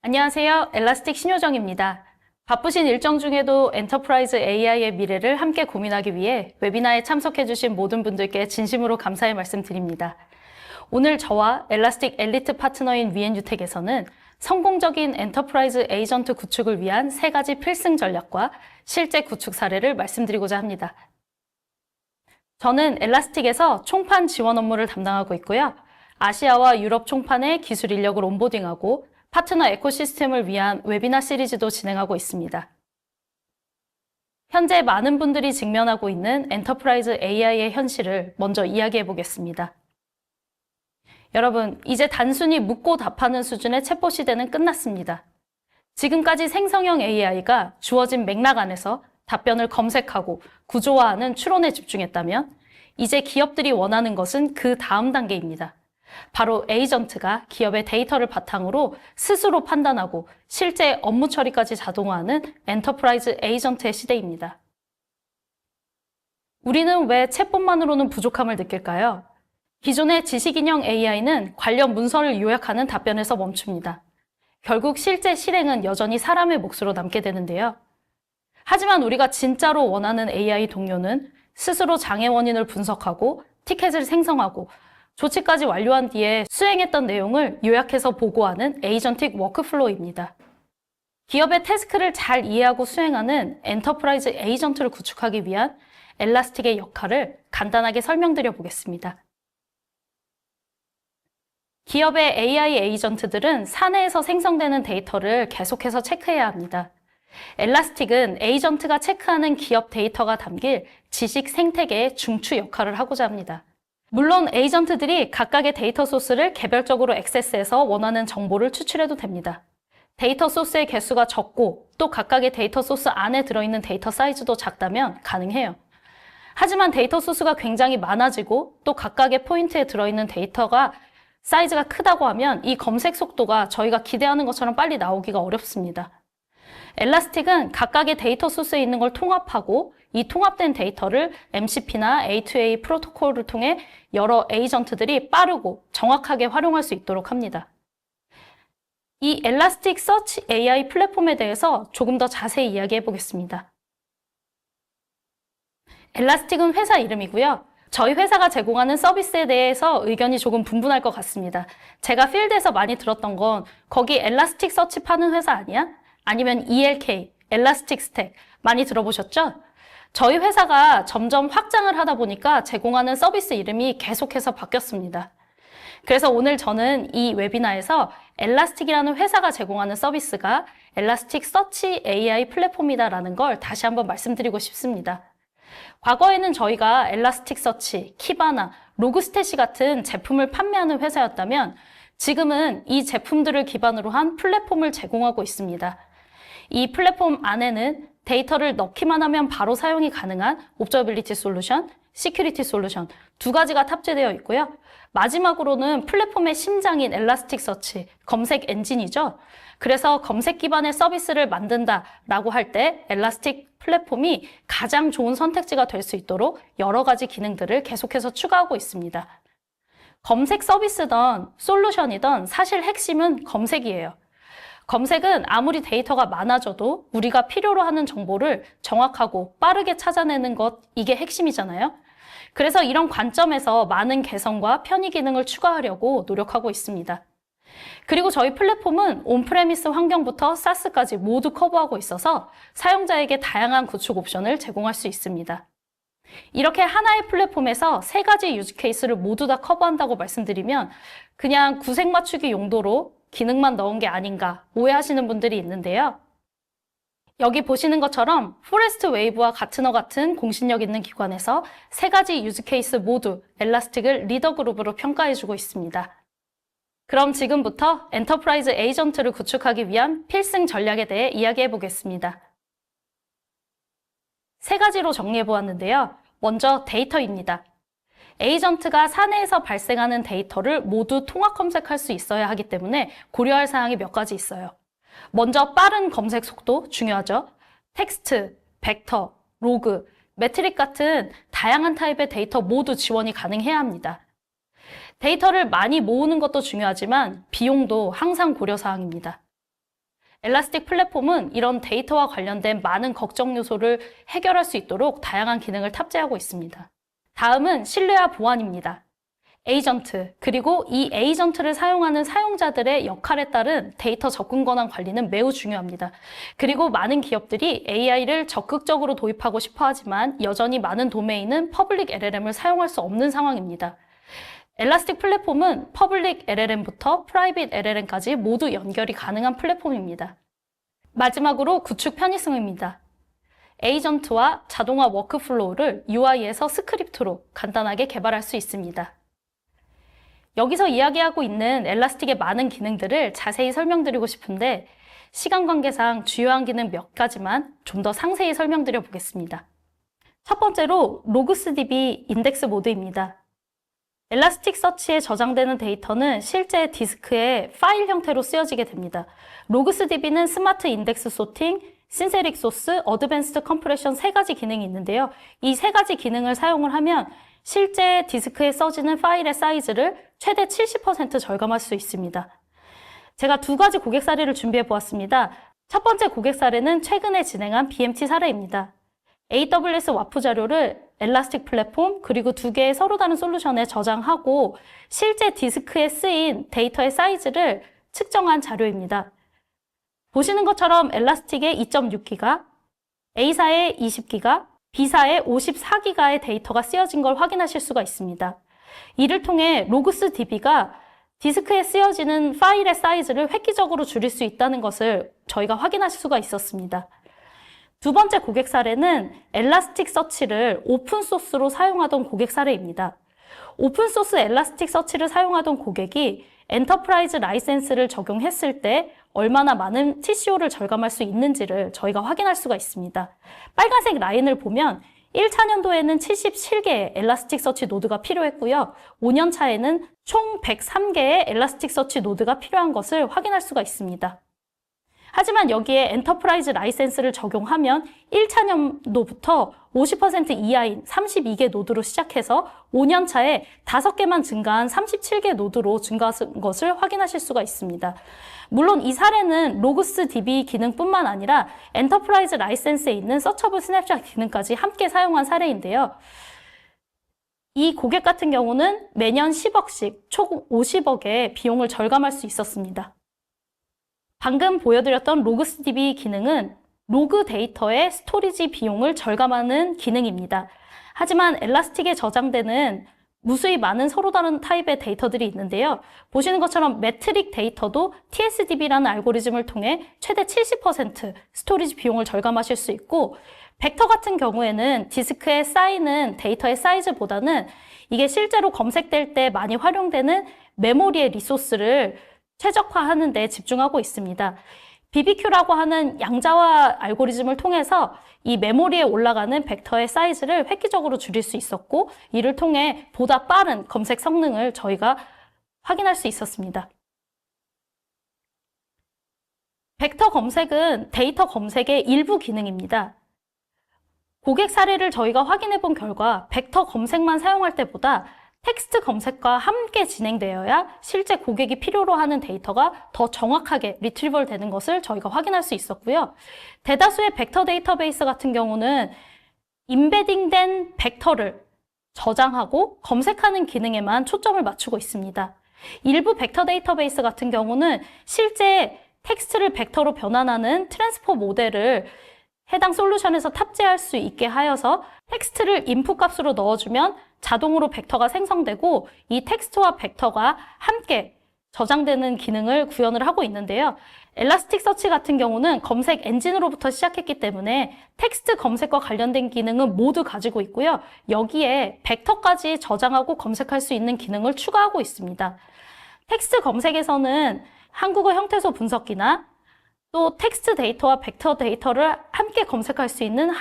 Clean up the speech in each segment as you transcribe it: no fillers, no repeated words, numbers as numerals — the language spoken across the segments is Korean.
안녕하세요. 엘라스틱 신효정입니다. 바쁘신 일정 중에도 엔터프라이즈 AI의 미래를 함께 고민하기 위해 웨비나에 참석해주신 모든 분들께 진심으로 감사의 말씀드립니다. 오늘 저와 엘라스틱 엘리트 파트너인 위엔유텍에서는 성공적인 엔터프라이즈 에이전트 구축을 위한 3가지 필승 전략과 실제 구축 사례를 말씀드리고자 합니다. 저는 엘라스틱에서 총판 지원 업무를 담당하고 있고요. 아시아와 유럽 총판의 기술 인력을 온보딩하고 파트너 에코시스템을 위한 웨비나 시리즈도 진행하고 있습니다. 현재 많은 분들이 직면하고 있는 엔터프라이즈 AI의 현실을 먼저 이야기해 보겠습니다. 여러분, 이제 단순히 묻고 답하는 수준의 챗봇 시대는 끝났습니다. 지금까지 생성형 AI가 주어진 맥락 안에서 답변을 검색하고 구조화하는 추론에 집중했다면 이제 기업들이 원하는 것은 그 다음 단계입니다. 바로 에이전트가 기업의 데이터를 바탕으로 스스로 판단하고 실제 업무 처리까지 자동화하는 엔터프라이즈 에이전트의 시대입니다. 우리는 왜 챗봇만으로는 부족함을 느낄까요? 기존의 지식인형 AI는 관련 문서를 요약하는 답변에서 멈춥니다. 결국 실제 실행은 여전히 사람의 몫으로 남게 되는데요. 하지만 우리가 진짜로 원하는 AI 동료는 스스로 장애 원인을 분석하고 티켓을 생성하고 조치까지 완료한 뒤에 수행했던 내용을 요약해서 보고하는 에이전틱 워크플로우입니다. 기업의 태스크를 잘 이해하고 수행하는 엔터프라이즈 에이전트를 구축하기 위한 엘라스틱의 역할을 간단하게 설명드려 보겠습니다. 기업의 AI 에이전트들은 사내에서 생성되는 데이터를 계속해서 체크해야 합니다. 엘라스틱은 에이전트가 체크하는 기업 데이터가 담길 지식 생태계의 중추 역할을 하고자 합니다. 물론 에이전트들이 각각의 데이터 소스를 개별적으로 액세스해서 원하는 정보를 추출해도 됩니다. 데이터 소스의 개수가 적고 또 각각의 데이터 소스 안에 들어있는 데이터 사이즈도 작다면 가능해요. 하지만 데이터 소스가 굉장히 많아지고 또 각각의 포인트에 들어있는 데이터가 사이즈가 크다고 하면 이 검색 속도가 저희가 기대하는 것처럼 빨리 나오기가 어렵습니다. 엘라스틱은 각각의 데이터 소스에 있는 걸 통합하고 이 통합된 데이터를 MCP나 A2A 프로토콜을 통해 여러 에이전트들이 빠르고 정확하게 활용할 수 있도록 합니다. 이 엘라스틱 서치 AI 플랫폼에 대해서 조금 더 자세히 이야기해 보겠습니다. 엘라스틱은 회사 이름이고요. 저희 회사가 제공하는 서비스에 대해서 의견이 조금 분분할 것 같습니다. 제가 필드에서 많이 들었던 건 거기 엘라스틱 서치 파는 회사 아니야? 아니면 ELK, 엘라스틱 스택 많이 들어보셨죠? 저희 회사가 점점 확장을 하다 보니까 제공하는 서비스 이름이 계속해서 바뀌었습니다. 그래서 오늘 저는 이 웨비나에서 엘라스틱이라는 회사가 제공하는 서비스가 엘라스틱 서치 AI 플랫폼이다라는 걸 다시 한번 말씀드리고 싶습니다. 과거에는 저희가 엘라스틱 서치, 키바나, 로그스탯이 같은 제품을 판매하는 회사였다면 지금은 이 제품들을 기반으로 한 플랫폼을 제공하고 있습니다. 이 플랫폼 안에는 데이터를 넣기만 하면 바로 사용이 가능한 옵저비리티 솔루션, 시큐리티 솔루션 2가지가 탑재되어 있고요. 마지막으로는 플랫폼의 심장인 엘라스틱 서치, 검색 엔진이죠. 그래서 검색 기반의 서비스를 만든다라고 할 때 엘라스틱 플랫폼이 가장 좋은 선택지가 될 수 있도록 여러 가지 기능들을 계속해서 추가하고 있습니다. 검색 서비스든 솔루션이든 사실 핵심은 검색이에요. 검색은 아무리 데이터가 많아져도 우리가 필요로 하는 정보를 정확하고 빠르게 찾아내는 것, 이게 핵심이잖아요. 그래서 이런 관점에서 많은 개선과 편의 기능을 추가하려고 노력하고 있습니다. 그리고 저희 플랫폼은 온프레미스 환경부터 사스까지 모두 커버하고 있어서 사용자에게 다양한 구축 옵션을 제공할 수 있습니다. 이렇게 하나의 플랫폼에서 3가지 유즈 케이스를 모두 다 커버한다고 말씀드리면 그냥 구색 맞추기 용도로 기능만 넣은 게 아닌가 오해하시는 분들이 있는데요. 여기 보시는 것처럼 포레스트 웨이브와 가트너 같은 공신력 있는 기관에서 3가지 유즈 케이스 모두 엘라스틱을 리더 그룹으로 평가해주고 있습니다. 그럼 지금부터 엔터프라이즈 에이전트를 구축하기 위한 필승 전략에 대해 이야기해 보겠습니다. 3가지로 정리해 보았는데요. 먼저 데이터입니다. 에이전트가 사내에서 발생하는 데이터를 모두 통합 검색할 수 있어야 하기 때문에 고려할 사항이 몇 가지 있어요. 먼저 빠른 검색 속도 중요하죠. 텍스트, 벡터, 로그, 매트릭 같은 다양한 타입의 데이터 모두 지원이 가능해야 합니다. 데이터를 많이 모으는 것도 중요하지만 비용도 항상 고려 사항입니다. 엘라스틱 플랫폼은 이런 데이터와 관련된 많은 걱정 요소를 해결할 수 있도록 다양한 기능을 탑재하고 있습니다. 다음은 신뢰와 보안입니다. 에이전트, 그리고 이 에이전트를 사용하는 사용자들의 역할에 따른 데이터 접근 권한 관리는 매우 중요합니다. 그리고 많은 기업들이 AI를 적극적으로 도입하고 싶어 하지만 여전히 많은 도메인은 퍼블릭 LLM을 사용할 수 없는 상황입니다. 엘라스틱 플랫폼은 퍼블릭 LLM부터 프라이빗 LLM까지 모두 연결이 가능한 플랫폼입니다. 마지막으로 구축 편의성입니다. 에이전트와 자동화 워크플로우를 UI에서 스크립트로 간단하게 개발할 수 있습니다. 여기서 이야기하고 있는 엘라스틱의 많은 기능들을 자세히 설명드리고 싶은데 시간 관계상 주요한 기능 몇 가지만 좀 더 상세히 설명드려 보겠습니다. 첫 번째로 로그스DB 인덱스 모드입니다. 엘라스틱 서치에 저장되는 데이터는 실제 디스크에 파일 형태로 쓰여지게 됩니다. 로그스DB는 스마트 인덱스 소팅, 신세릭 소스, 어드밴스드 컴프레션 세 가지 기능이 있는데요. 이 세 가지 기능을 사용을 하면 실제 디스크에 써지는 파일의 사이즈를 최대 70% 절감할 수 있습니다. 제가 두 가지 고객 사례를 준비해 보았습니다. 첫 번째 고객 사례는 최근에 진행한 BMT 사례입니다. AWS 와프 자료를 엘라스틱 플랫폼 그리고 두 개의 서로 다른 솔루션에 저장하고 실제 디스크에 쓰인 데이터의 사이즈를 측정한 자료입니다. 보시는 것처럼 엘라스틱에 2.6기가, A사에 20기가, B사에 54기가의 데이터가 쓰여진 걸 확인하실 수가 있습니다. 이를 통해 로그스DB가 디스크에 쓰여지는 파일의 사이즈를 획기적으로 줄일 수 있다는 것을 저희가 확인하실 수가 있었습니다. 두 번째 고객 사례는 엘라스틱 서치를 오픈소스로 사용하던 고객 사례입니다. 오픈소스 엘라스틱 서치를 사용하던 고객이 엔터프라이즈 라이센스를 적용했을 때 얼마나 많은 TCO를 절감할 수 있는지를 저희가 확인할 수가 있습니다. 빨간색 라인을 보면 1차년도에는 77개의 엘라스틱 서치 노드가 필요했고요. 5년 차에는 총 103개의 엘라스틱 서치 노드가 필요한 것을 확인할 수가 있습니다. 하지만 여기에 엔터프라이즈 라이센스를 적용하면 1차년도부터 50% 이하인 32개 노드로 시작해서 5년 차에 5개만 증가한 37개 노드로 증가한 것을 확인하실 수가 있습니다. 물론 이 사례는 로그스DB 기능뿐만 아니라 엔터프라이즈 라이센스에 있는 서처블 스냅샷 기능까지 함께 사용한 사례인데요. 이 고객 같은 경우는 매년 10억씩 총 50억의 비용을 절감할 수 있었습니다. 방금 보여드렸던 로그스DB 기능은 로그 데이터의 스토리지 비용을 절감하는 기능입니다. 하지만 엘라스틱에 저장되는 무수히 많은 서로 다른 타입의 데이터들이 있는데요. 보시는 것처럼 매트릭 데이터도 TSDB라는 알고리즘을 통해 최대 70% 스토리지 비용을 절감하실 수 있고 벡터 같은 경우에는 디스크에 쌓이는 데이터의 사이즈보다는 이게 실제로 검색될 때 많이 활용되는 메모리의 리소스를 최적화하는 데 집중하고 있습니다. BBQ라고 하는 양자화 알고리즘을 통해서 이 메모리에 올라가는 벡터의 사이즈를 획기적으로 줄일 수 있었고 이를 통해 보다 빠른 검색 성능을 저희가 확인할 수 있었습니다. 벡터 검색은 데이터 검색의 일부 기능입니다. 고객 사례를 저희가 확인해 본 결과 벡터 검색만 사용할 때보다 텍스트 검색과 함께 진행되어야 실제 고객이 필요로 하는 데이터가 더 정확하게 리트리벌 되는 것을 저희가 확인할 수 있었고요. 대다수의 벡터 데이터베이스 같은 경우는 임베딩된 벡터를 저장하고 검색하는 기능에만 초점을 맞추고 있습니다. 일부 벡터 데이터베이스 같은 경우는 실제 텍스트를 벡터로 변환하는 트랜스포 모델을 해당 솔루션에서 탑재할 수 있게 하여서 텍스트를 인풋 값으로 넣어주면 자동으로 벡터가 생성되고 이 텍스트와 벡터가 함께 저장되는 기능을 구현을 하고 있는데요. 엘라스틱 서치 같은 경우는 검색 엔진으로부터 시작했기 때문에 텍스트 검색과 관련된 기능은 모두 가지고 있고요. 여기에 벡터까지 저장하고 검색할 수 있는 기능을 추가하고 있습니다. 텍스트 검색에서는 한국어 형태소 분석기나 또 텍스트 데이터와 벡터 데이터를 함께 검색할 수 있는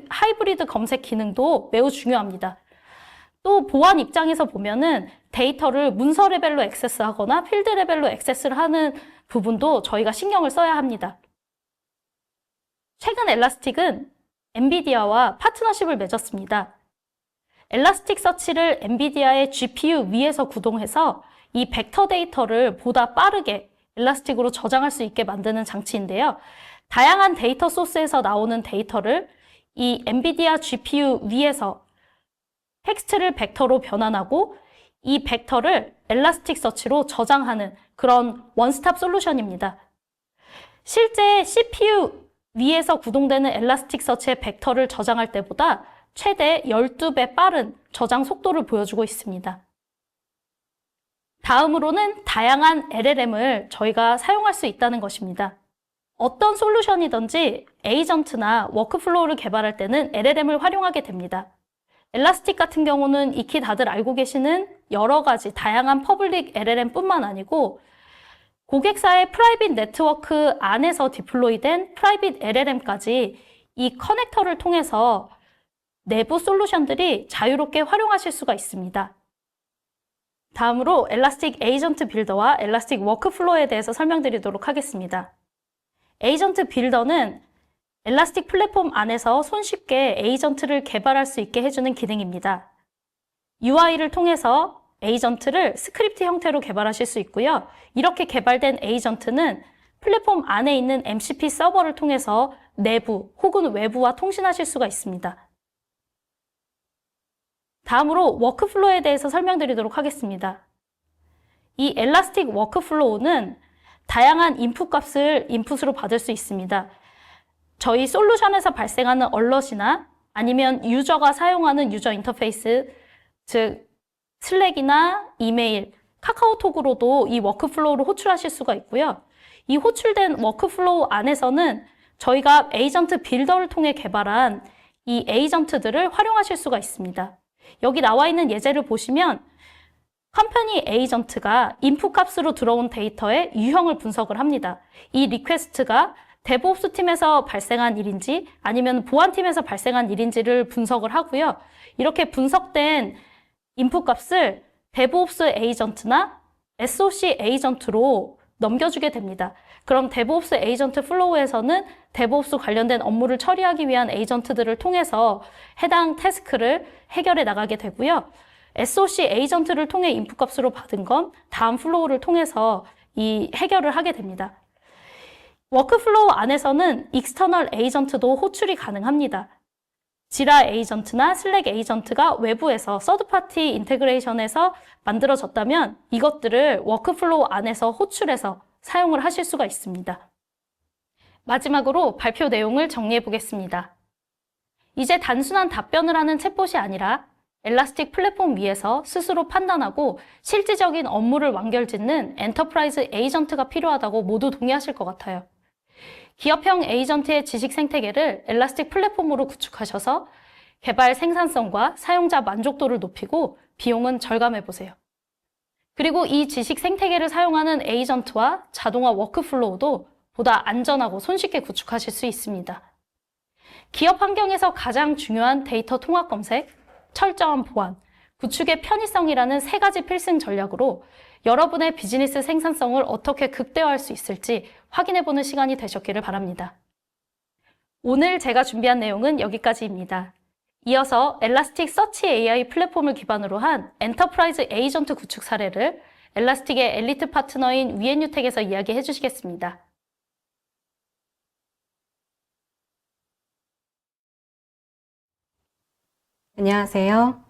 하이브리드 검색 기능도 매우 중요합니다. 또 보안 입장에서 보면은 데이터를 문서 레벨로 액세스하거나 필드 레벨로 액세스를 하는 부분도 저희가 신경을 써야 합니다. 최근 엘라스틱은 엔비디아와 파트너십을 맺었습니다. 엘라스틱 서치를 엔비디아의 GPU 위에서 구동해서 이 벡터 데이터를 보다 빠르게 엘라스틱으로 저장할 수 있게 만드는 장치인데요. 다양한 데이터 소스에서 나오는 데이터를 이 엔비디아 GPU 위에서 텍스트를 벡터로 변환하고 이 벡터를 엘라스틱 서치로 저장하는 그런 원스톱 솔루션입니다. 실제 CPU 위에서 구동되는 엘라스틱 서치의 벡터를 저장할 때보다 최대 12배 빠른 저장 속도를 보여주고 있습니다. 다음으로는 다양한 LLM을 저희가 사용할 수 있다는 것입니다. 어떤 솔루션이든지 에이전트나 워크플로우를 개발할 때는 LLM을 활용하게 됩니다. 엘라스틱 같은 경우는 익히 다들 알고 계시는 여러 가지 다양한 퍼블릭 LLM뿐만 아니고 고객사의 프라이빗 네트워크 안에서 디플로이된 프라이빗 LLM까지 이 커넥터를 통해서 내부 솔루션들이 자유롭게 활용하실 수가 있습니다. 다음으로 엘라스틱 에이전트 빌더와 엘라스틱 워크플로우에 대해서 설명드리도록 하겠습니다. 에이전트 빌더는 엘라스틱 플랫폼 안에서 손쉽게 에이전트를 개발할 수 있게 해주는 기능입니다. UI를 통해서 에이전트를 스크립트 형태로 개발하실 수 있고요. 이렇게 개발된 에이전트는 플랫폼 안에 있는 MCP 서버를 통해서 내부 혹은 외부와 통신하실 수가 있습니다. 다음으로 워크플로우에 대해서 설명드리도록 하겠습니다. 이 엘라스틱 워크플로우는 다양한 인풋 값을 인풋으로 받을 수 있습니다. 저희 솔루션에서 발생하는 얼럿이나 아니면 유저가 사용하는 유저 인터페이스, 즉 슬랙이나 이메일, 카카오톡으로도 이 워크플로우를 호출하실 수가 있고요. 이 호출된 워크플로우 안에서는 저희가 에이전트 빌더를 통해 개발한 이 에이전트들을 활용하실 수가 있습니다. 여기 나와 있는 예제를 보시면 컴퍼니 에이전트가 인풋 값으로 들어온 데이터의 유형을 분석을 합니다. 이 리퀘스트가 데브옵스 팀에서 발생한 일인지 아니면 보안팀에서 발생한 일인지를 분석을 하고요. 이렇게 분석된 인풋 값을 데브옵스 에이전트나 SOC 에이전트로 넘겨주게 됩니다. 그럼 데브옵스 에이전트 플로우에서는 데브옵스 관련된 업무를 처리하기 위한 에이전트들을 통해서 해당 태스크를 해결해 나가게 되고요. SOC 에이전트를 통해 인풋 값으로 받은 건 다음 플로우를 통해서 이 해결을 하게 됩니다. 워크플로우 안에서는 익스터널 에이전트도 호출이 가능합니다. 지라 에이전트나 슬랙 에이전트가 외부에서 서드파티 인테그레이션에서 만들어졌다면 이것들을 워크플로우 안에서 호출해서 사용을 하실 수가 있습니다. 마지막으로 발표 내용을 정리해 보겠습니다. 이제 단순한 답변을 하는 챗봇이 아니라 엘라스틱 플랫폼 위에서 스스로 판단하고 실질적인 업무를 완결짓는 엔터프라이즈 에이전트가 필요하다고 모두 동의하실 것 같아요. 기업형 에이전트의 지식 생태계를 엘라스틱 플랫폼으로 구축하셔서 개발 생산성과 사용자 만족도를 높이고 비용은 절감해 보세요. 그리고 이 지식 생태계를 사용하는 에이전트와 자동화 워크플로우도 보다 안전하고 손쉽게 구축하실 수 있습니다. 기업 환경에서 가장 중요한 데이터 통합 검색, 철저한 보안, 구축의 편의성이라는 세 가지 필승 전략으로 여러분의 비즈니스 생산성을 어떻게 극대화할 수 있을지 확인해보는 시간이 되셨기를 바랍니다. 오늘 제가 준비한 내용은 여기까지입니다. 이어서 엘라스틱 서치 AI 플랫폼을 기반으로 한 엔터프라이즈 에이전트 구축 사례를 엘라스틱의 엘리트 파트너인 위엔유텍에서 이야기해 주시겠습니다. 안녕하세요.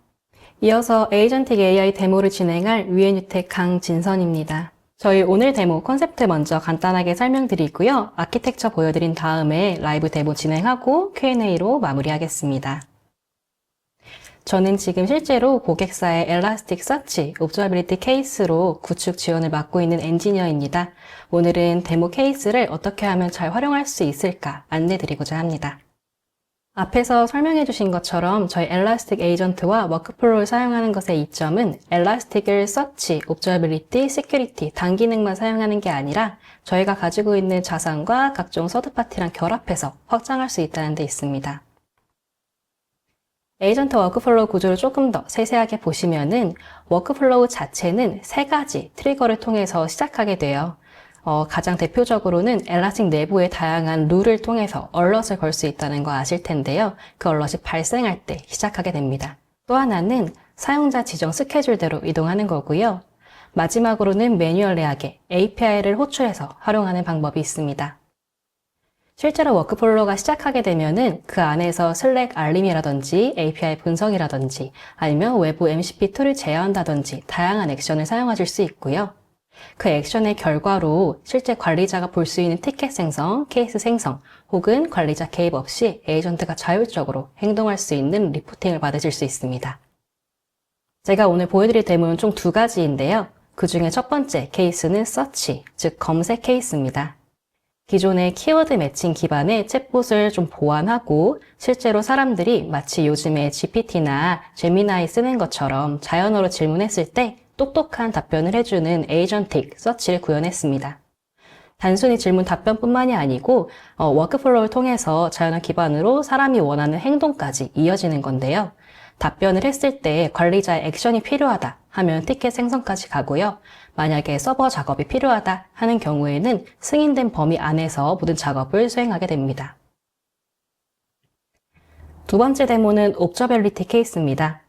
이어서 에이전틱 AI 데모를 진행할 위엔유텍 강진선입니다. 저희 오늘 데모 컨셉트 먼저 간단하게 설명드리고요. 아키텍처 보여드린 다음에 라이브 데모 진행하고 Q&A로 마무리하겠습니다. 저는 지금 실제로 고객사의 엘라스틱 서치 옵저비리티 케이스로 구축 지원을 맡고 있는 엔지니어입니다. 오늘은 데모 케이스를 어떻게 하면 잘 활용할 수 있을까 안내드리고자 합니다. 앞에서 설명해 주신 것처럼 저희 엘라스틱 에이전트와 워크플로우를 사용하는 것의 이점은 엘라스틱을 서치, 옵저비리티, 시큐리티 단 기능만 사용하는 게 아니라 저희가 가지고 있는 자산과 각종 서드파티랑 결합해서 확장할 수 있다는 데 있습니다. 에이전트 워크플로우 구조를 조금 더 세세하게 보시면은 워크플로우 자체는 세 가지 트리거를 통해서 시작하게 돼요. 가장 대표적으로는 엘라스틱 내부의 다양한 룰을 통해서 얼럿을 걸 수 있다는 거 아실 텐데요. 그 얼럿이 발생할 때 시작하게 됩니다. 또 하나는 사용자 지정 스케줄대로 이동하는 거고요. 마지막으로는 매뉴얼 내역에 API를 호출해서 활용하는 방법이 있습니다. 실제로 워크플로우가 시작하게 되면은 그 안에서 슬랙 알림이라든지 API 분석이라든지 아니면 외부 MCP 툴을 제어한다든지 다양한 액션을 사용하실 수 있고요. 그 액션의 결과로 실제 관리자가 볼 수 있는 티켓 생성, 케이스 생성 혹은 관리자 개입 없이 에이전트가 자율적으로 행동할 수 있는 리포팅을 받으실 수 있습니다. 제가 오늘 보여드릴 데모는 총 2가지인데요. 그 중에 첫 번째 케이스는 서치, 즉 검색 케이스입니다. 기존의 키워드 매칭 기반의 챗봇을 좀 보완하고 실제로 사람들이 마치 요즘에 GPT나 제미나이 쓰는 것처럼 자연어로 질문했을 때 똑똑한 답변을 해주는 에이전틱 서치를 구현했습니다. 단순히 질문 답변뿐만이 아니고 워크플로우를 통해서 자연어 기반으로 사람이 원하는 행동까지 이어지는 건데요. 답변을 했을 때 관리자의 액션이 필요하다 하면 티켓 생성까지 가고요. 만약에 서버 작업이 필요하다 하는 경우에는 승인된 범위 안에서 모든 작업을 수행하게 됩니다. 두 번째 데모는 옵저빌리티 케이스입니다.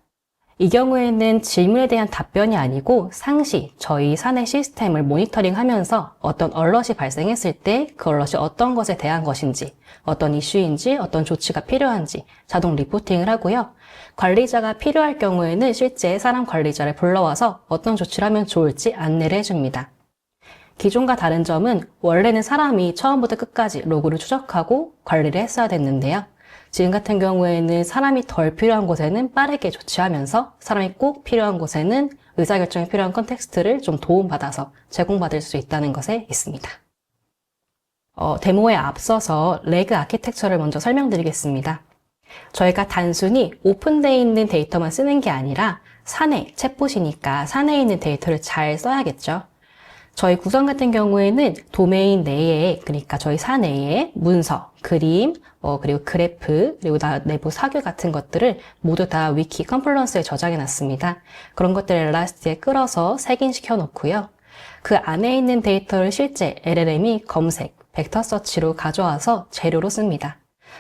이 경우에는 질문에 대한 답변이 아니고 상시 저희 사내 시스템을 모니터링하면서 어떤 얼럿이 발생했을 때 그 얼럿이 어떤 것에 대한 것인지, 어떤 이슈인지, 어떤 조치가 필요한지 자동 리포팅을 하고요. 관리자가 필요할 경우에는 실제 사람 관리자를 불러와서 어떤 조치를 하면 좋을지 안내를 해줍니다. 기존과 다른 점은 원래는 사람이 처음부터 끝까지 로그를 추적하고 관리를 했어야 됐는데요. 지금 같은 경우에는 사람이 덜 필요한 곳에는 빠르게 조치하면서 사람이 꼭 필요한 곳에는 의사결정이 필요한 컨텍스트를 좀 도움받아서 제공받을 수 있다는 것에 있습니다. 데모에 앞서서 레그 아키텍처를 먼저 설명드리겠습니다. 저희가 단순히 오픈되어 있는 데이터만 쓰는 게 아니라 사내 챗봇이니까 사내에 있는 데이터를 잘 써야겠죠. 저희 구성 같은 경우에는 도메인 내에, 그러니까 저희 사내에 문서, 그림, 그리고 그래프, 그리고 내부 사규 같은 것들을 모두 다 위키 컴플런스에 저장해 놨습니다. 그런 것들을 엘라스틱에 끌어서 색인시켜 놓고요. 그 안에 있는 데이터를 실제 LLM이 검색, 벡터 서치로 가져와서 재료로 씁니다.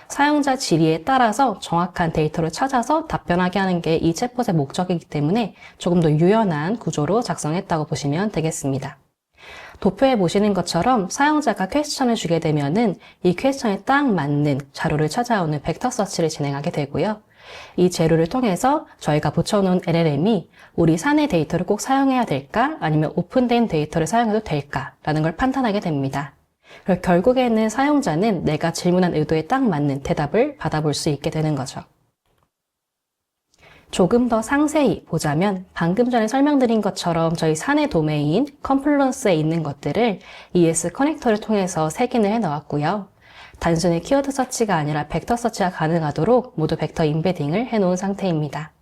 사용자 질의에 따라서 정확한 데이터를 찾아서 답변하게 하는 게 이 챗봇의 목적이기 때문에 조금 더 유연한 구조로 작성했다고 보시면 되겠습니다. 도표에 보시는 것처럼 사용자가 퀘스천을 주게 되면은 이 퀘스천에 딱 맞는 자료를 찾아오는 벡터 서치를 진행하게 되고요. 이 재료를 통해서 저희가 붙여놓은 LLM이 우리 사내 데이터를 꼭 사용해야 될까? 아니면 오픈된 데이터를 사용해도 될까? 라는 걸 판단하게 됩니다. 결국에는 사용자는 내가 질문한 의도에 딱 맞는 대답을 받아볼 수 있게 되는 거죠. 조금 더 상세히 보자면 방금 전에 설명드린 것처럼 저희 사내 도메인 컴플런스에 있는 것들을 ES 커넥터를 통해서 색인을 해 넣었고요. 단순히 키워드 서치가 아니라 벡터 서치가 가능하도록 모두 벡터 임베딩을 해 놓은 상태입니다.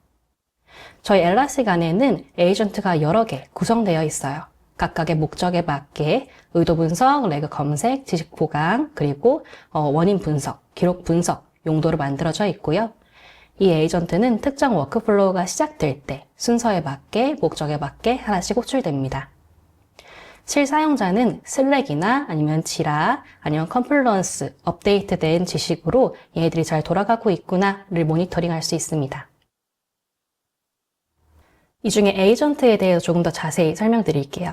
저희 엘라스틱 안에는 에이전트가 여러 개 구성되어 있어요. 각각의 목적에 맞게 의도 분석, 레그 검색, 지식 보강, 그리고 원인 분석, 기록 분석 용도로 만들어져 있고요. 이 에이전트는 특정 워크플로우가 시작될 때 순서에 맞게, 목적에 맞게 하나씩 호출됩니다. 실사용자는 슬랙이나 아니면 지라, 아니면 컴플런스, 업데이트된 지식으로 얘네들이 잘 돌아가고 있구나를 모니터링할 수 있습니다. 이 중에 에이전트에 대해서 조금 더 자세히 설명드릴게요.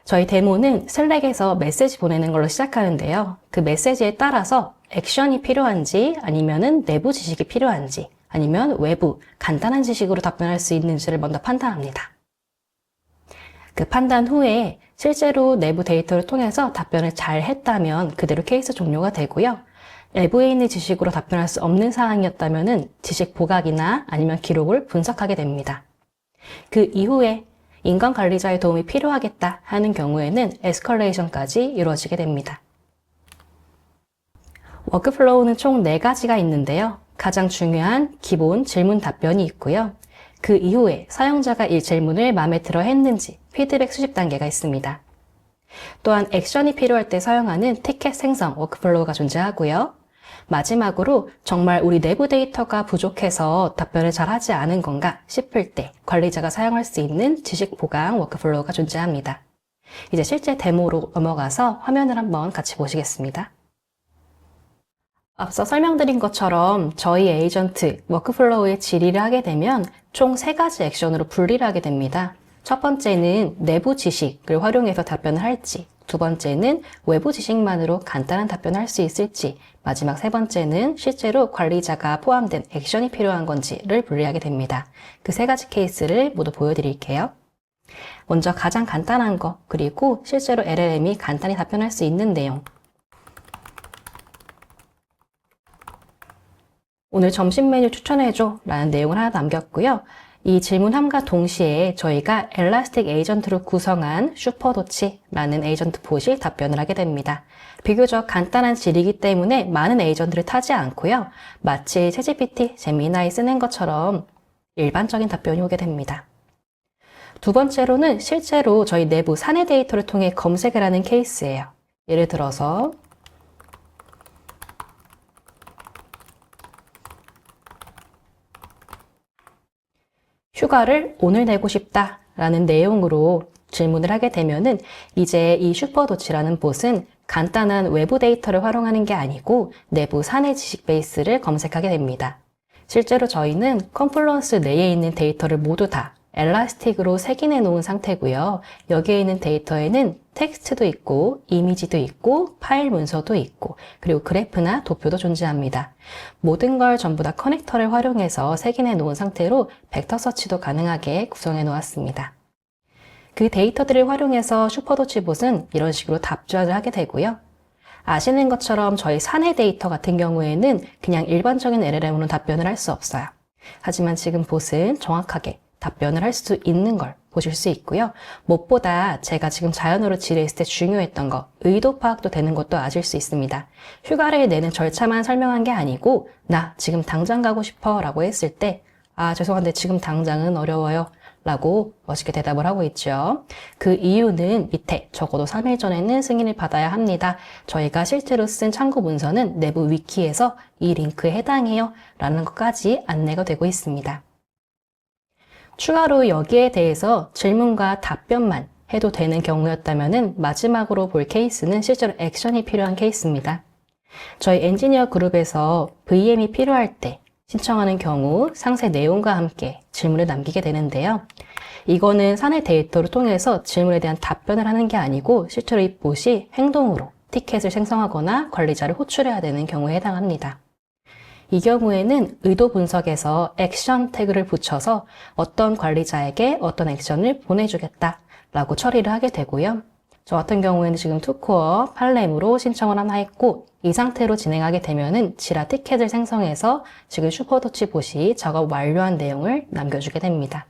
저희 데모는 슬랙에서 메시지 보내는 걸로 시작하는데요. 그 메시지에 따라서 액션이 필요한지 아니면은 내부 지식이 필요한지 아니면 외부 간단한 지식으로 답변할 수 있는지를 먼저 판단합니다. 그 판단 후에 실제로 내부 데이터를 통해서 답변을 잘 했다면 그대로 케이스 종료가 되고요. 내부에 있는 지식으로 답변할 수 없는 사항이었다면 지식 보각이나 아니면 기록을 분석하게 됩니다. 그 이후에 인간 관리자의 도움이 필요하겠다 하는 경우에는 에스컬레이션까지 이루어지게 됩니다. 워크플로우는 총 4가지가 있는데요. 가장 중요한 기본 질문 답변이 있고요. 그 이후에 사용자가 이 질문을 마음에 들어 했는지 피드백 수집 단계가 있습니다. 또한 액션이 필요할 때 사용하는 티켓 생성 워크플로우가 존재하고요. 마지막으로 정말 우리 내부 데이터가 부족해서 답변을 잘 하지 않은 건가 싶을 때 관리자가 사용할 수 있는 지식 보강 워크플로우가 존재합니다. 이제 실제 데모로 넘어가서 화면을 한번 같이 보시겠습니다. 앞서 설명드린 것처럼 저희 에이전트 워크플로우에 질의를 하게 되면 총 3가지 액션으로 분리를 하게 됩니다. 첫 번째는 내부 지식을 활용해서 답변을 할지, 두 번째는 외부 지식만으로 간단한 답변을 할 수 있을지, 마지막 세 번째는 실제로 관리자가 포함된 액션이 필요한 건지를 분리하게 됩니다. 그 세 가지 케이스를 모두 보여드릴게요. 먼저 가장 간단한 거, 그리고 실제로 LLM이 간단히 답변할 수 있는 내용. 오늘 점심 메뉴 추천해줘 라는 내용을 하나 남겼고요. 이 질문함과 동시에 저희가 엘라스틱 에이전트로 구성한 슈퍼도치라는 에이전트 봇이 답변을 하게 됩니다. 비교적 간단한 질이기 때문에 많은 에이전트를 타지 않고요. 마치 챗GPT, 제미나이 쓰는 것처럼 일반적인 답변이 오게 됩니다. 두 번째로는 실제로 저희 내부 사내 데이터를 통해 검색을 하는 케이스예요. 예를 들어서 휴가를 오늘 내고 싶다 라는 내용으로 질문을 하게 되면은 이제 이 슈퍼도치라는 봇은 간단한 외부 데이터를 활용하는 게 아니고 내부 사내 지식 베이스를 검색하게 됩니다. 실제로 저희는 컨플루언스 내에 있는 데이터를 모두 다 엘라스틱으로 색인해 놓은 상태고요. 여기에 있는 데이터에는 텍스트도 있고 이미지도 있고 파일 문서도 있고 그리고 그래프나 도표도 존재합니다. 모든 걸 전부 다 커넥터를 활용해서 색인해 놓은 상태로 벡터 서치도 가능하게 구성해 놓았습니다. 그 데이터들을 활용해서 슈퍼도치봇은 이런 식으로 답주화를 하게 되고요. 아시는 것처럼 저희 사내 데이터 같은 경우에는 그냥 일반적인 LLM으로는 답변을 할 수 없어요. 하지만 지금 봇은 정확하게 답변을 할 수 있는 걸 보실 수 있고요. 무엇보다 제가 지금 자연어로 질의했을 때 중요했던 거, 의도 파악도 되는 것도 아실 수 있습니다. 휴가를 내는 절차만 설명한 게 아니고 나 지금 당장 가고 싶어 라고 했을 때 죄송한데 지금 당장은 어려워요 라고 멋있게 대답을 하고 있죠. 그 이유는 밑에 적어도 3일 전에는 승인을 받아야 합니다. 저희가 실제로 쓴 참고 문서는 내부 위키에서 이 링크에 해당해요 라는 것까지 안내가 되고 있습니다. 추가로 여기에 대해서 질문과 답변만 해도 되는 경우였다면 마지막으로 볼 케이스는 실제로 액션이 필요한 케이스입니다. 저희 엔지니어 그룹에서 VM이 필요할 때 신청하는 경우 상세 내용과 함께 질문을 남기게 되는데요. 이거는 사내 데이터를 통해서 질문에 대한 답변을 하는 게 아니고 실제로 이 봇이 행동으로 티켓을 생성하거나 관리자를 호출해야 되는 경우에 해당합니다. 이 경우에는 의도 분석에서 액션 태그를 붙여서 어떤 관리자에게 어떤 액션을 보내주겠다 라고 처리를 하게 되고요. 저 같은 경우에는 지금 투코어 팔렘으로 신청을 하나 했고 이 상태로 진행하게 되면은 지라 티켓을 생성해서 지금 슈퍼도치 봇이 작업 완료한 내용을 남겨주게 됩니다.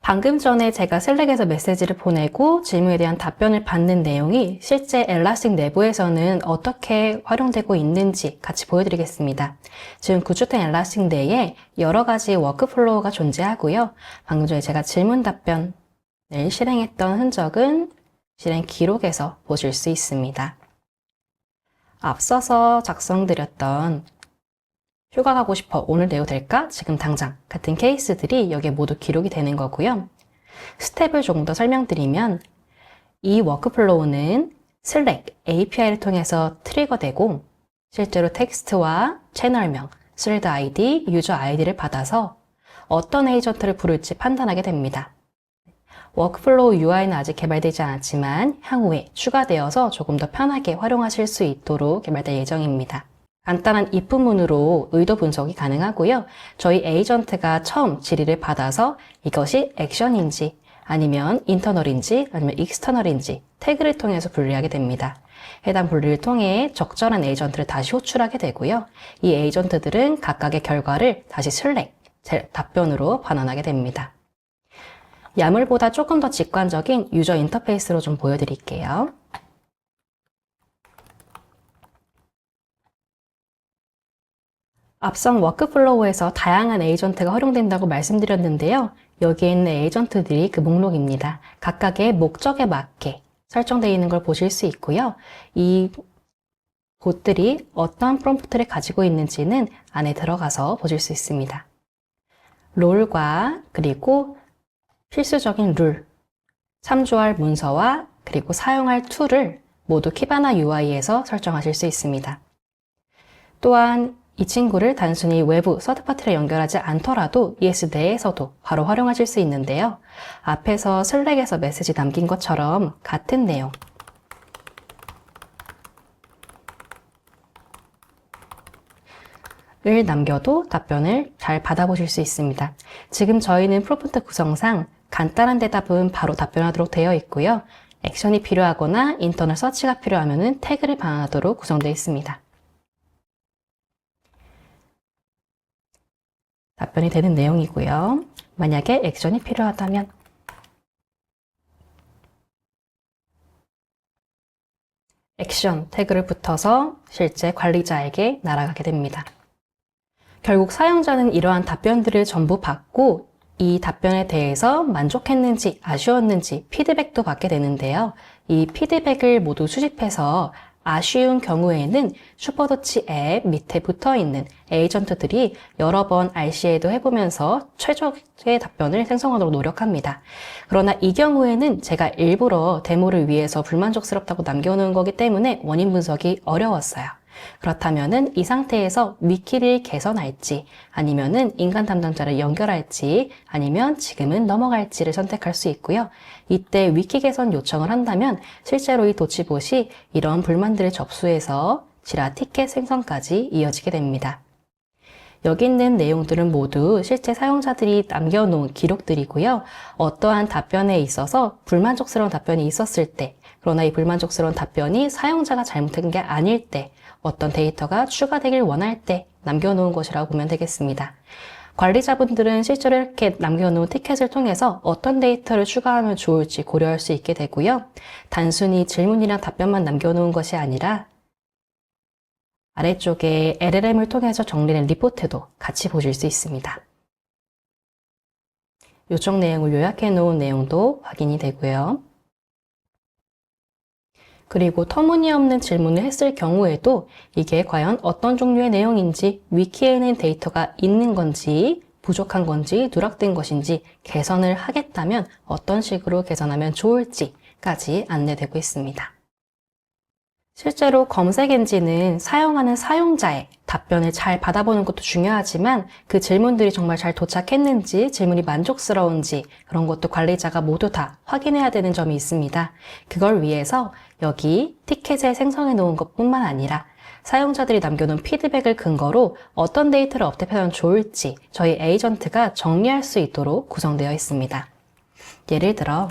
방금 전에 제가 슬랙에서 메시지를 보내고 질문에 대한 답변을 받는 내용이 실제 엘라스틱 내부에서는 어떻게 활용되고 있는지 같이 보여드리겠습니다. 지금 구축된 엘라스틱 내에 여러 가지 워크플로우가 존재하고요. 방금 전에 제가 질문 답변을 실행했던 흔적은 실행 기록에서 보실 수 있습니다. 앞서서 작성드렸던 휴가 가고 싶어 오늘 내도 될까? 지금 당장 같은 케이스들이 여기에 모두 기록이 되는 거고요. 스텝을 조금 더 설명드리면 이 워크플로우는 슬랙 API를 통해서 트리거되고 실제로 텍스트와 채널명, 스레드 ID, 유저 ID를 받아서 어떤 에이전트를 부를지 판단하게 됩니다. 워크플로우 UI는 아직 개발되지 않았지만 향후에 추가되어서 조금 더 편하게 활용하실 수 있도록 개발될 예정입니다. 간단한 if문으로 의도 분석이 가능하고요. 저희 에이전트가 처음 질의를 받아서 이것이 액션인지 아니면 인터널인지 아니면 익스터널인지 태그를 통해서 분리하게 됩니다. 해당 분리를 통해 적절한 에이전트를 다시 호출하게 되고요. 이 에이전트들은 각각의 결과를 다시 슬랙 답변으로 반환하게 됩니다. 야물보다 조금 더 직관적인 유저 인터페이스로 좀 보여드릴게요. 앞선 워크플로우에서 다양한 에이전트가 활용된다고 말씀드렸는데요. 여기에 있는 에이전트들이 그 목록입니다. 각각의 목적에 맞게 설정되어 있는 걸 보실 수 있고요. 이 봇들이 어떤 프롬프트를 가지고 있는지는 안에 들어가서 보실 수 있습니다. 롤과 그리고 필수적인 룰, 참조할 문서와 그리고 사용할 툴을 모두 키바나 UI에서 설정하실 수 있습니다. 또한 이 친구를 단순히 외부 서드파티를 연결하지 않더라도 ES 내에서도 바로 활용하실 수 있는데요. 앞에서 슬랙에서 메시지 남긴 것처럼 같은 내용, 을 남겨도 답변을 잘 받아보실 수 있습니다. 지금 저희는 프롬프트 구성상 간단한 대답은 바로 답변하도록 되어 있고요. 액션이 필요하거나 인터널 서치가 필요하면 태그를 반환하도록 구성되어 있습니다. 답변이 되는 내용이고요. 만약에 액션이 필요하다면 액션 태그를 붙어서 실제 관리자에게 날아가게 됩니다. 결국 사용자는 이러한 답변들을 전부 받고 이 답변에 대해서 만족했는지 아쉬웠는지 피드백도 받게 되는데요. 이 피드백을 모두 수집해서 아쉬운 경우에는 슈퍼도치 앱 밑에 붙어있는 에이전트들이 여러 번 RCA도 해보면서 최적의 답변을 생성하도록 노력합니다. 그러나 이 경우에는 제가 일부러 데모를 위해서 불만족스럽다고 남겨놓은 거기 때문에 원인 분석이 어려웠어요. 그렇다면은 이 상태에서 위키를 개선할지 아니면은 인간 담당자를 연결할지 아니면 지금은 넘어갈지를 선택할 수 있고요. 이때 위키 개선 요청을 한다면 실제로 이 도치봇이 이런 불만들을 접수해서 지라 티켓 생성까지 이어지게 됩니다. 여기 있는 내용들은 모두 실제 사용자들이 남겨놓은 기록들이고요. 어떠한 답변에 있어서 불만족스러운 답변이 있었을 때, 그러나 이 불만족스러운 답변이 사용자가 잘못한 게 아닐 때, 어떤 데이터가 추가되길 원할 때 남겨놓은 것이라고 보면 되겠습니다. 관리자분들은 실제로 이렇게 남겨놓은 티켓을 통해서 어떤 데이터를 추가하면 좋을지 고려할 수 있게 되고요. 단순히 질문이나 답변만 남겨놓은 것이 아니라 아래쪽에 LLM을 통해서 정리된 리포트도 같이 보실 수 있습니다. 요청 내용을 요약해 놓은 내용도 확인이 되고요. 그리고 터무니없는 질문을 했을 경우에도 이게 과연 어떤 종류의 내용인지, 위키에는 데이터가 있는 건지, 부족한 건지, 누락된 것인지 개선을 하겠다면 어떤 식으로 개선하면 좋을지까지 안내되고 있습니다. 실제로 검색 엔진은 사용하는 사용자의 답변을 잘 받아보는 것도 중요하지만 그 질문들이 정말 잘 도착했는지, 질문이 만족스러운지 그런 것도 관리자가 모두 다 확인해야 되는 점이 있습니다. 그걸 위해서 여기 티켓을 생성해 놓은 것뿐만 아니라 사용자들이 남겨놓은 피드백을 근거로 어떤 데이터를 업데이트하면 좋을지 저희 에이전트가 정리할 수 있도록 구성되어 있습니다. 예를 들어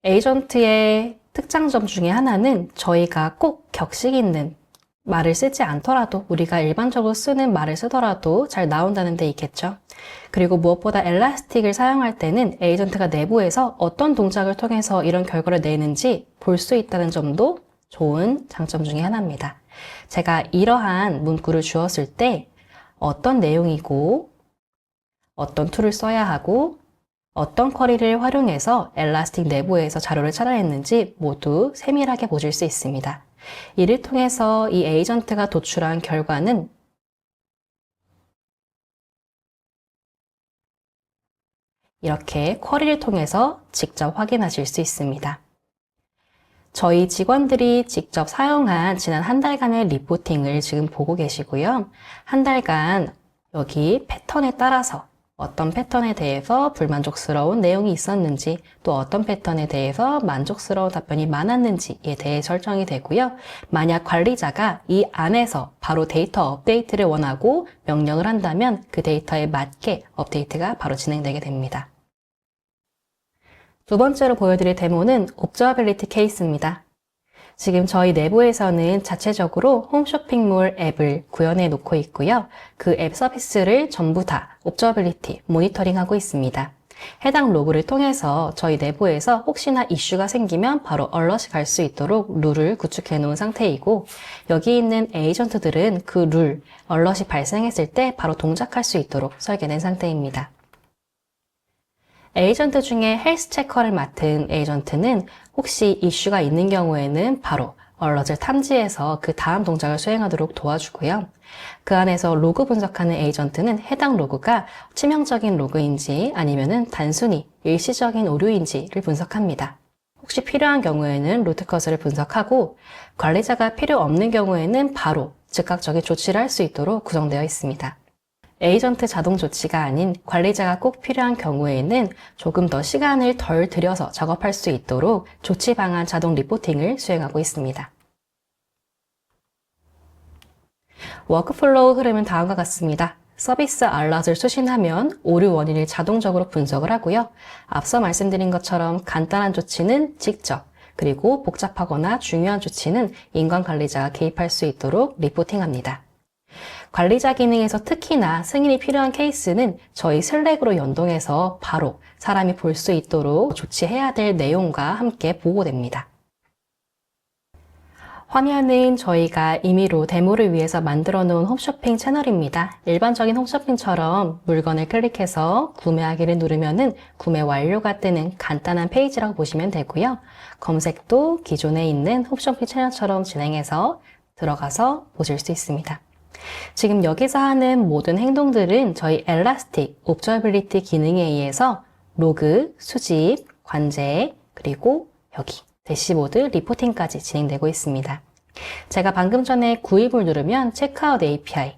에이전트의 특장점 중에 하나는 저희가 꼭 격식 있는 말을 쓰지 않더라도 우리가 일반적으로 쓰는 말을 쓰더라도 잘 나온다는 데 있겠죠. 그리고 무엇보다 엘라스틱을 사용할 때는 에이전트가 내부에서 어떤 동작을 통해서 이런 결과를 내는지 볼 수 있다는 점도 좋은 장점 중에 하나입니다. 제가 이러한 문구를 주었을 때 어떤 내용이고 어떤 툴을 써야 하고 어떤 쿼리를 활용해서 엘라스틱 내부에서 자료를 찾아냈는지 모두 세밀하게 보실 수 있습니다. 이를 통해서 이 에이전트가 도출한 결과는 이렇게 쿼리를 통해서 직접 확인하실 수 있습니다. 저희 직원들이 직접 사용한 지난 한 달간의 리포팅을 지금 보고 계시고요. 한 달간 여기 패턴에 따라서 어떤 패턴에 대해서 불만족스러운 내용이 있었는지 또 어떤 패턴에 대해서 만족스러운 답변이 많았는지에 대해 설정이 되고요. 만약 관리자가 이 안에서 바로 데이터 업데이트를 원하고 명령을 한다면 그 데이터에 맞게 업데이트가 바로 진행되게 됩니다. 두 번째로 보여드릴 데모는 옵저버빌리티 케이스입니다. 지금 저희 내부에서는 자체적으로 홈쇼핑몰 앱을 구현해 놓고 있고요. 그 앱 서비스를 전부 다 옵저버빌리티 모니터링하고 있습니다. 해당 로그를 통해서 저희 내부에서 혹시나 이슈가 생기면 바로 얼럿이 갈 수 있도록 룰을 구축해 놓은 상태이고 여기 있는 에이전트들은 그 룰, 얼럿이 발생했을 때 바로 동작할 수 있도록 설계된 상태입니다. 에이전트 중에 헬스 체커를 맡은 에이전트는 혹시 이슈가 있는 경우에는 바로 얼럿을 탐지해서 그 다음 동작을 수행하도록 도와주고요. 그 안에서 로그 분석하는 에이전트는 해당 로그가 치명적인 로그인지 아니면은 단순히 일시적인 오류인지를 분석합니다. 혹시 필요한 경우에는 루트커스를 분석하고 관리자가 필요 없는 경우에는 바로 즉각적인 조치를 할 수 있도록 구성되어 있습니다. 에이전트 자동 조치가 아닌 관리자가 꼭 필요한 경우에는 조금 더 시간을 덜 들여서 작업할 수 있도록 조치 방안 자동 리포팅을 수행하고 있습니다. 워크플로우 흐름은 다음과 같습니다. 서비스 알럿을 수신하면 오류 원인을 자동적으로 분석을 하고요. 앞서 말씀드린 것처럼 간단한 조치는 직접, 그리고 복잡하거나 중요한 조치는 인간 관리자가 개입할 수 있도록 리포팅합니다. 관리자 기능에서 특히나 승인이 필요한 케이스는 저희 슬랙으로 연동해서 바로 사람이 볼 수 있도록 조치해야 될 내용과 함께 보고됩니다. 화면은 저희가 임의로 데모를 위해서 만들어 놓은 홈쇼핑 채널입니다. 일반적인 홈쇼핑처럼 물건을 클릭해서 구매하기를 누르면은 구매 완료가 뜨는 간단한 페이지라고 보시면 되고요. 검색도 기존에 있는 홈쇼핑 채널처럼 진행해서 들어가서 보실 수 있습니다. 지금 여기서 하는 모든 행동들은 저희 엘라스틱 옵저비리티 기능에 의해서 로그, 수집, 관제, 그리고 여기 대시보드 리포팅까지 진행되고 있습니다. 제가 방금 전에 구입을 누르면 체크아웃 API,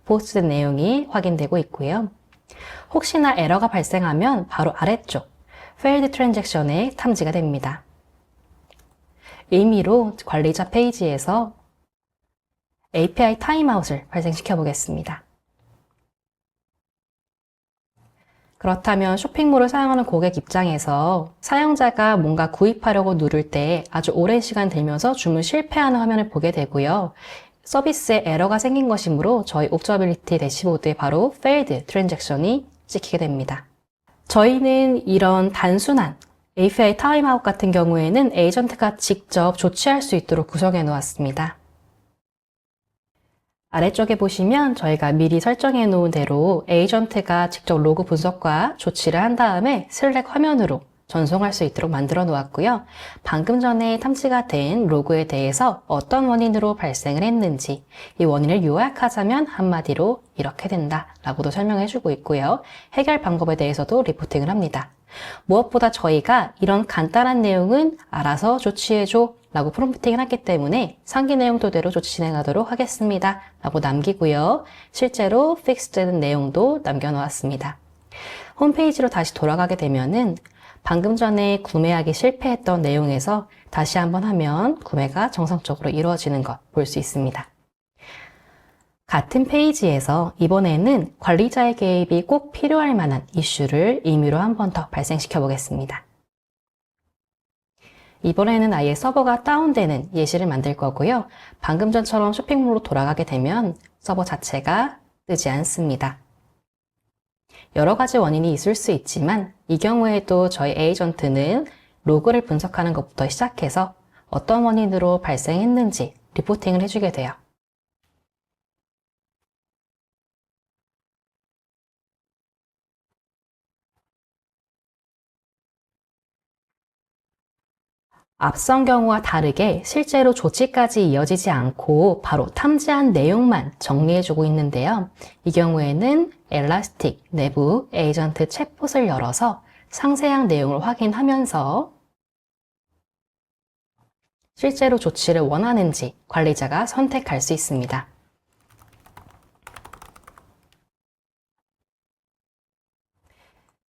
포스트된 내용이 확인되고 있고요. 혹시나 에러가 발생하면 바로 아래쪽 Failed Transaction에 탐지가 됩니다. 임의로 관리자 페이지에서 API 타임아웃을 발생시켜 보겠습니다. 그렇다면 쇼핑몰을 사용하는 고객 입장에서 사용자가 뭔가 구입하려고 누를 때 아주 오랜 시간 들면서 주문 실패하는 화면을 보게 되고요. 서비스에 에러가 생긴 것이므로 저희 옵저비리티 대시보드에 바로 Failed Transaction이 찍히게 됩니다. 저희는 이런 단순한 API 타임아웃 같은 경우에는 에이전트가 직접 조치할 수 있도록 구성해 놓았습니다. 아래쪽에 보시면 저희가 미리 설정해 놓은 대로 에이전트가 직접 로그 분석과 조치를 한 다음에 슬랙 화면으로 전송할 수 있도록 만들어 놓았고요. 방금 전에 탐지가 된 로그에 대해서 어떤 원인으로 발생을 했는지 이 원인을 요약하자면 한마디로 이렇게 된다 라고도 설명해 주고 있고요. 해결 방법에 대해서도 리포팅을 합니다. 무엇보다 저희가 이런 간단한 내용은 알아서 조치해줘 라고 프롬프팅을 했기 때문에 상기 내용 토대로 조치 진행하도록 하겠습니다 라고 남기고요. 실제로 픽스된 내용도 남겨놓았습니다. 홈페이지로 다시 돌아가게 되면은 방금 전에 구매하기 실패했던 내용에서 다시 한번 하면 구매가 정상적으로 이루어지는 것 볼 수 있습니다. 같은 페이지에서 이번에는 관리자의 개입이 꼭 필요할 만한 이슈를 임의로 한 번 더 발생시켜 보겠습니다. 이번에는 아예 서버가 다운되는 예시를 만들 거고요. 방금 전처럼 쇼핑몰로 돌아가게 되면 서버 자체가 뜨지 않습니다. 여러 가지 원인이 있을 수 있지만 이 경우에도 저희 에이전트는 로그를 분석하는 것부터 시작해서 어떤 원인으로 발생했는지 리포팅을 해주게 돼요. 앞선 경우와 다르게 실제로 조치까지 이어지지 않고 바로 탐지한 내용만 정리해주고 있는데요. 이 경우에는 엘라스틱 내부 에이전트 챗봇을 열어서 상세한 내용을 확인하면서 실제로 조치를 원하는지 관리자가 선택할 수 있습니다.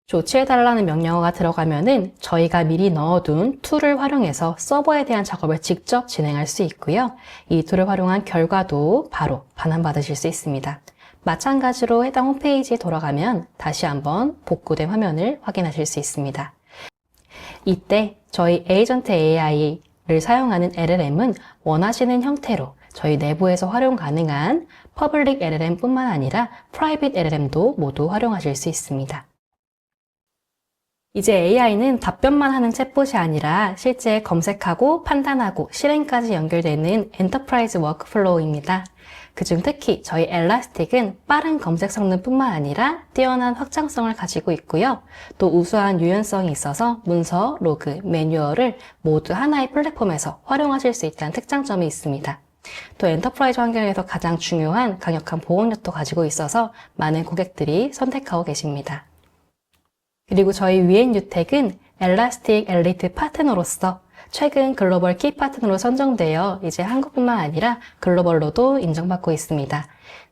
조치해달라는 명령어가 들어가면은 저희가 미리 넣어둔 툴을 활용해서 서버에 대한 작업을 직접 진행할 수 있고요. 이 툴을 활용한 결과도 바로 반환받으실 수 있습니다. 마찬가지로 해당 홈페이지에 돌아가면 다시 한번 복구된 화면을 확인하실 수 있습니다. 이때 저희 에이전트 AI를 사용하는 LLM은 원하시는 형태로 저희 내부에서 활용 가능한 퍼블릭 LLM뿐만 아니라 프라이빗 LLM도 모두 활용하실 수 있습니다. 이제 AI는 답변만 하는 챗봇이 아니라 실제 검색하고 판단하고 실행까지 연결되는 엔터프라이즈 워크플로우입니다. 그중 특히 저희 엘라스틱은 빠른 검색 성능뿐만 아니라 뛰어난 확장성을 가지고 있고요. 또 우수한 유연성이 있어서 문서, 로그, 매뉴얼을 모두 하나의 플랫폼에서 활용하실 수 있다는 특장점이 있습니다. 또 엔터프라이즈 환경에서 가장 중요한 강력한 보호력도 가지고 있어서 많은 고객들이 선택하고 계십니다. 그리고 저희 위엔유텍은 엘라스틱 엘리트 파트너로서 최근 글로벌 키 파트너로 선정되어 이제 한국뿐만 아니라 글로벌로도 인정받고 있습니다.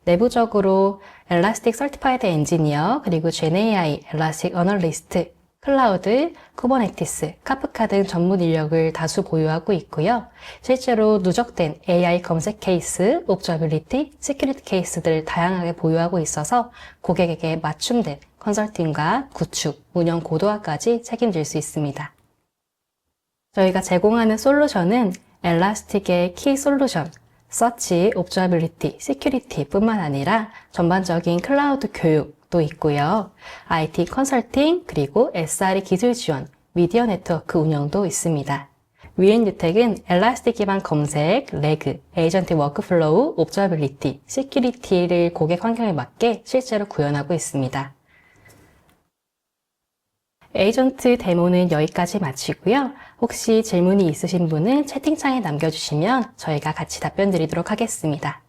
내부적으로 엘라스틱 서티파이드 엔지니어, 그리고 GenAI, 엘라스틱 어널리스트, 클라우드, 쿠버네티스, 카프카 등 전문 인력을 다수 보유하고 있고요. 실제로 누적된 AI 검색 케이스, 옵저빌리티, 시큐리티 케이스들을 다양하게 보유하고 있어서 고객에게 맞춤된 컨설팅과 구축, 운영 고도화까지 책임질 수 있습니다. 저희가 제공하는 솔루션은 엘라스틱의 키 솔루션, 서치, 옵저빌리티, 시큐리티 뿐만 아니라 전반적인 클라우드 교육도 있고요. IT 컨설팅, 그리고 SRE 기술 지원, 미디어 네트워크 운영도 있습니다. 위엔유텍은 엘라스틱 기반 검색, 레그, 에이전트 워크플로우, 옵저빌리티, 시큐리티를 고객 환경에 맞게 실제로 구현하고 있습니다. 에이전트 데모는 여기까지 마치고요. 혹시 질문이 있으신 분은 채팅창에 남겨주시면 저희가 같이 답변 드리도록 하겠습니다.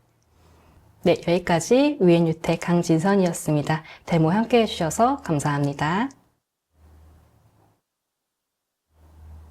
네, 여기까지 위엔유텍 강진선이었습니다. 데모 함께 해주셔서 감사합니다.